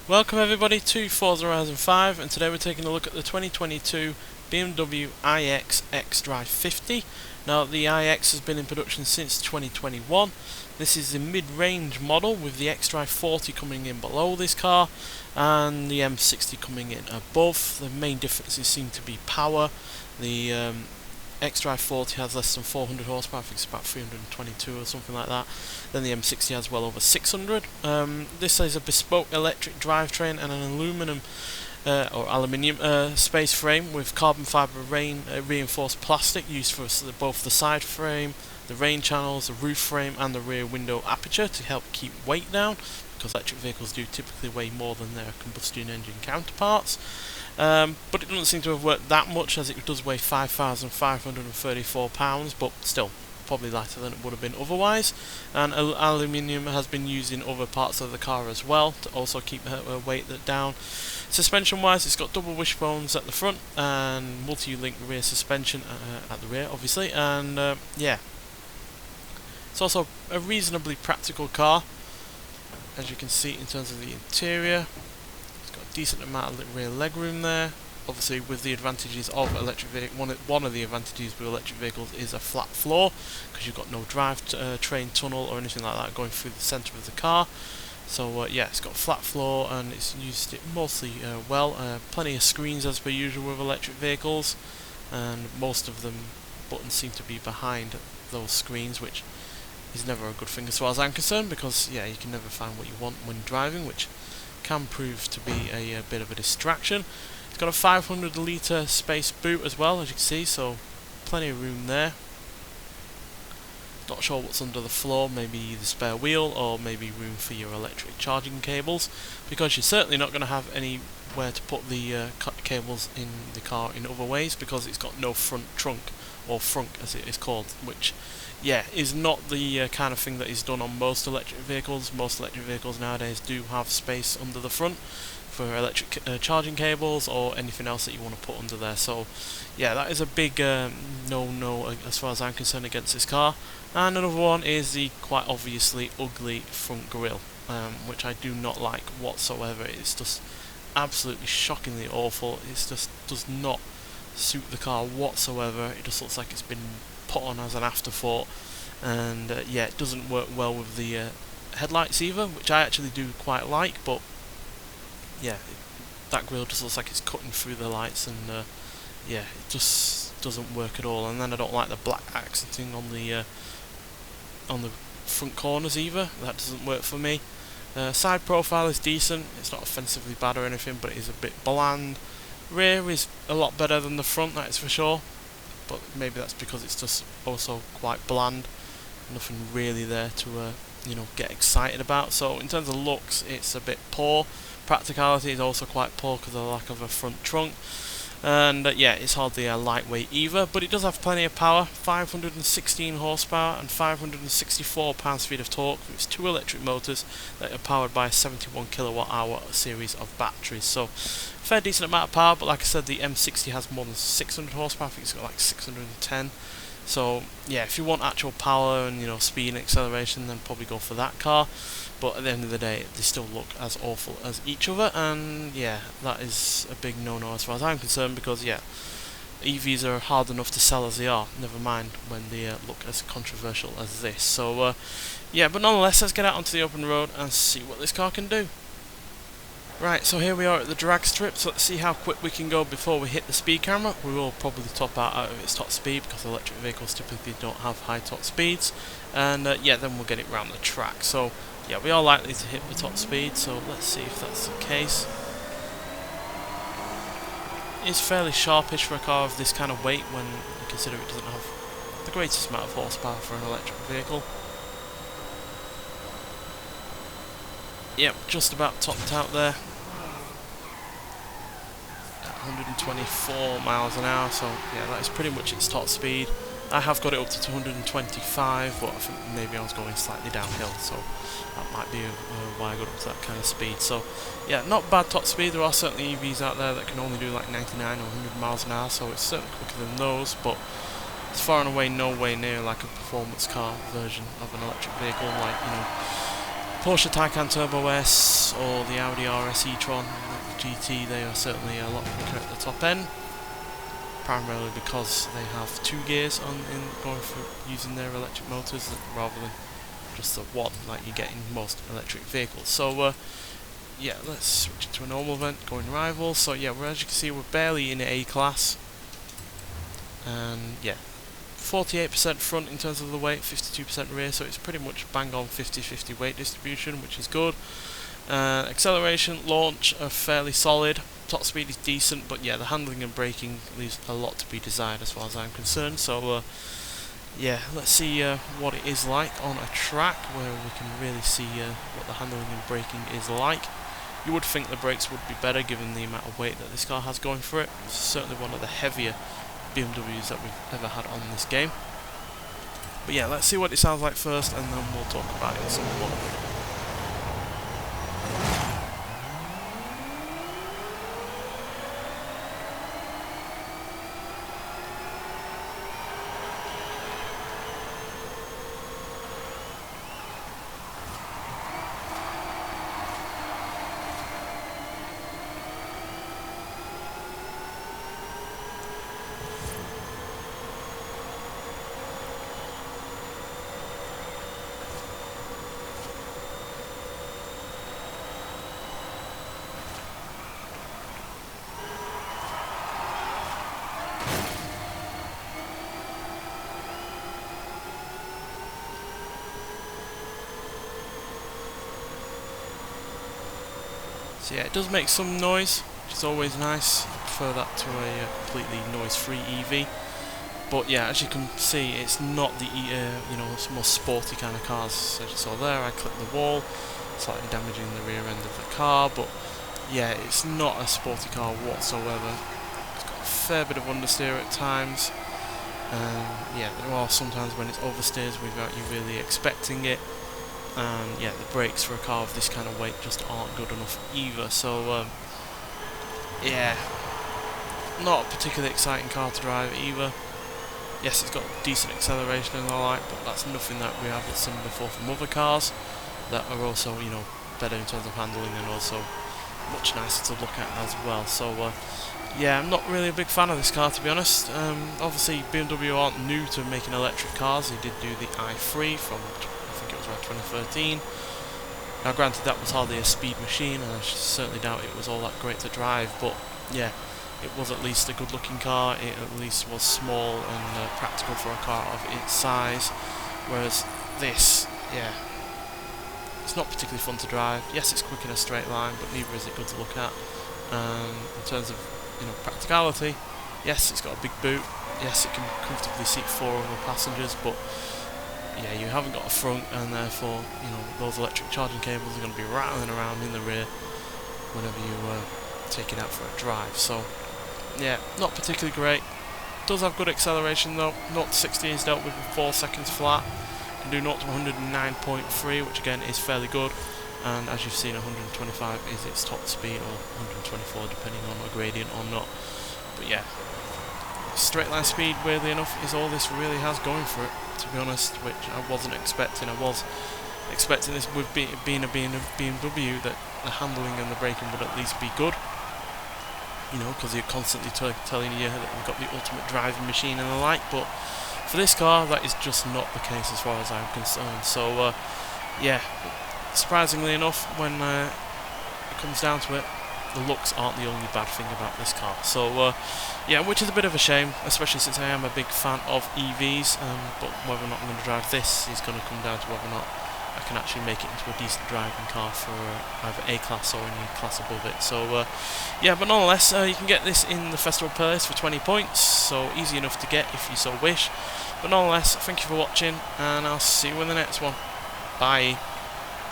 Welcome everybody to Forza Horizon 5, and today we're taking a look at the 2022 BMW iX XDrive50. Now the iX has been in production since 2021. This is the mid-range model with the XDrive50 coming in below this car and the M60 coming in above. The main differences seem to be power. The XDrive50 has less than 400 horsepower, I think it's about 322 or something like that. Then the M60 has well over 600. This is a bespoke electric drivetrain and an aluminium space frame with carbon fibre reinforced plastic used for both the side frame, the rain channels, the roof frame and the rear window aperture to help keep weight down, because electric vehicles do typically weigh more than their combustion engine counterparts. But it doesn't seem to have worked that much, as it does weigh 5,534 pounds, but still probably lighter than it would have been otherwise. And aluminium has been used in other parts of the car as well to also keep her weight down. Suspension wise, it's got double wishbones at the front and multi-link rear suspension at the rear obviously, and yeah, it's also a reasonably practical car, as you can see in terms of the interior. Decent amount of rear legroom there. Obviously, with the advantages of electric vehicle, one of the advantages with electric vehicles is a flat floor, because you've got no train tunnel or anything like that going through the centre of the car. So yeah, it's got a flat floor and it's used it mostly well. Plenty of screens as per usual with electric vehicles, and most of them buttons seem to be behind those screens, which is never a good thing as far as I'm concerned, because yeah, you can never find what you want when driving, which can prove to be a bit of a distraction. It's got a 500 litre space boot as well, as you can see, so plenty of room there. Not sure what's under the floor, maybe the spare wheel or maybe room for your electric charging cables, because you're certainly not going to have anywhere to put the cables in the car in other ways, because it's got no front trunk, or frunk as it is called, which yeah, is not the kind of thing that is done on most electric vehicles. Most electric vehicles nowadays do have space under the front for electric charging cables or anything else that you want to put under there. So yeah, that is a big no as far as I'm concerned against this car. And another one is the quite obviously ugly front grille, which I do not like whatsoever. It's just absolutely shockingly awful. It just does not suit the car whatsoever. It just looks like it's been put on as an afterthought, and yeah, it doesn't work well with the headlights either, which I actually do quite like, but yeah, that grille just looks like it's cutting through the lights, and yeah, it just doesn't work at all. And then I don't like the black accenting on the front corners either. That doesn't work for me. Side profile is decent, it's not offensively bad or anything, but it is a bit bland. Rear is a lot better than the front, that is for sure, but maybe that's because it's just also quite bland. Nothing really there to get excited about. So in terms of looks, it's a bit poor. Practicality is also quite poor because of the lack of a front trunk, and yeah, it's hardly a lightweight either, but it does have plenty of power. 516 horsepower and 564 pound-feet of torque with its two electric motors that are powered by a 71 kilowatt-hour series of batteries. So fair decent amount of power, but like I said, the M60 has more than 600 horsepower. I think it's got like 610. So yeah, if you want actual power and speed and acceleration, then probably go for that car. But at the end of the day, they still look as awful as each other, and yeah, that is a big no-no as far as I'm concerned, because yeah, EVs are hard enough to sell as they are, never mind when they look as controversial as this. So yeah, but nonetheless, let's get out onto the open road and see what this car can do. Right, so here we are at the drag strip, so let's see how quick we can go before we hit the speed camera. We will probably top out of its top speed, because electric vehicles typically don't have high top speeds, and yeah, then we'll get it round the track. So yeah, we are likely to hit the top speed, so let's see if that's the case. It's fairly sharpish for a car of this kind of weight, when you consider it doesn't have the greatest amount of horsepower for an electric vehicle. Yep, just about topped out there. At 124 miles an hour, so yeah, that is pretty much its top speed. I have got it up to 225, but I think maybe I was going slightly downhill, so that might be why I got up to that kind of speed. So yeah, not bad top speed. There are certainly EVs out there that can only do like 99 or 100 miles an hour, so it's certainly quicker than those, but it's far and away no way near like a performance car version of an electric vehicle, like Porsche Taycan Turbo S or the Audi RS e-tron GT, they are certainly a lot quicker at the top end, primarily because they have 2 gears going for using their electric motors rather than just the one like you get in most electric vehicles. So yeah, let's switch it to a normal event, going rivals. So yeah, as you can see, we're barely in A class, and yeah, 48% front in terms of the weight, 52% rear, so it's pretty much bang on 50-50 weight distribution, which is good. Acceleration, launch are fairly solid, top speed is decent, but yeah, the handling and braking leaves a lot to be desired as far as I'm concerned. So yeah, let's see what it is like on a track where we can really see what the handling and braking is like. You would think the brakes would be better given the amount of weight that this car has going for it. It's certainly one of the heavier BMWs that we've ever had on this game. But yeah, let's see what it sounds like first, and then we'll talk about it some more. So yeah, it does make some noise, which is always nice. I prefer that to a completely noise-free EV. But yeah, as you can see, it's not the you know, more sporty kind of cars. As you saw there, I clipped the wall, slightly damaging the rear end of the car. But yeah, it's not a sporty car whatsoever. It's got a fair bit of understeer at times. Yeah, there are sometimes when it's oversteers without you really expecting it. And yeah, the brakes for a car of this kind of weight just aren't good enough either. So yeah, not a particularly exciting car to drive either. Yes, it's got decent acceleration and all that, but that's nothing that we haven't seen before from other cars that are also, you know, better in terms of handling and also much nicer to look at as well. So yeah, I'm not really a big fan of this car, to be honest. Obviously BMW aren't new to making electric cars. They did do the i3 from, I think it was around 2013. Now granted, that was hardly a speed machine, and I certainly doubt it was all that great to drive, but yeah, it was at least a good looking car. It at least was small and practical for a car of its size, whereas this, yeah, it's not particularly fun to drive. Yes, it's quick in a straight line, but neither is it good to look at. In terms of, you know, practicality, yes, it's got a big boot. Yes, it can comfortably seat 4 other passengers, but yeah, you haven't got a front, and therefore, you know, those electric charging cables are going to be rattling around in the rear whenever you take it out for a drive. So yeah, not particularly great. Does have good acceleration though. 0 to 60 is dealt with in 4 seconds flat. Can do 0 to 109.3, which again is fairly good. And as you've seen, 125 is its top speed, or 124 depending on a gradient or not. But yeah, straight line speed, weirdly enough, is all this really has going for it, to be honest, which I wasn't expecting. I was expecting this with being a BMW, that the handling and the braking would at least be good. You know, because you're constantly telling you that we've got the ultimate driving machine and the like, but for this car, that is just not the case as far as I'm concerned. So yeah, surprisingly enough, when it comes down to it, the looks aren't the only bad thing about this car. So yeah, which is a bit of a shame, especially since I am a big fan of EVs, but whether or not I'm going to drive this is going to come down to whether or not I can actually make it into a decent driving car for either A class or any class above it. So yeah, but nonetheless, you can get this in the festival playlist for 20 points, so easy enough to get if you so wish. But nonetheless, thank you for watching, and I'll see you in the next one. Bye.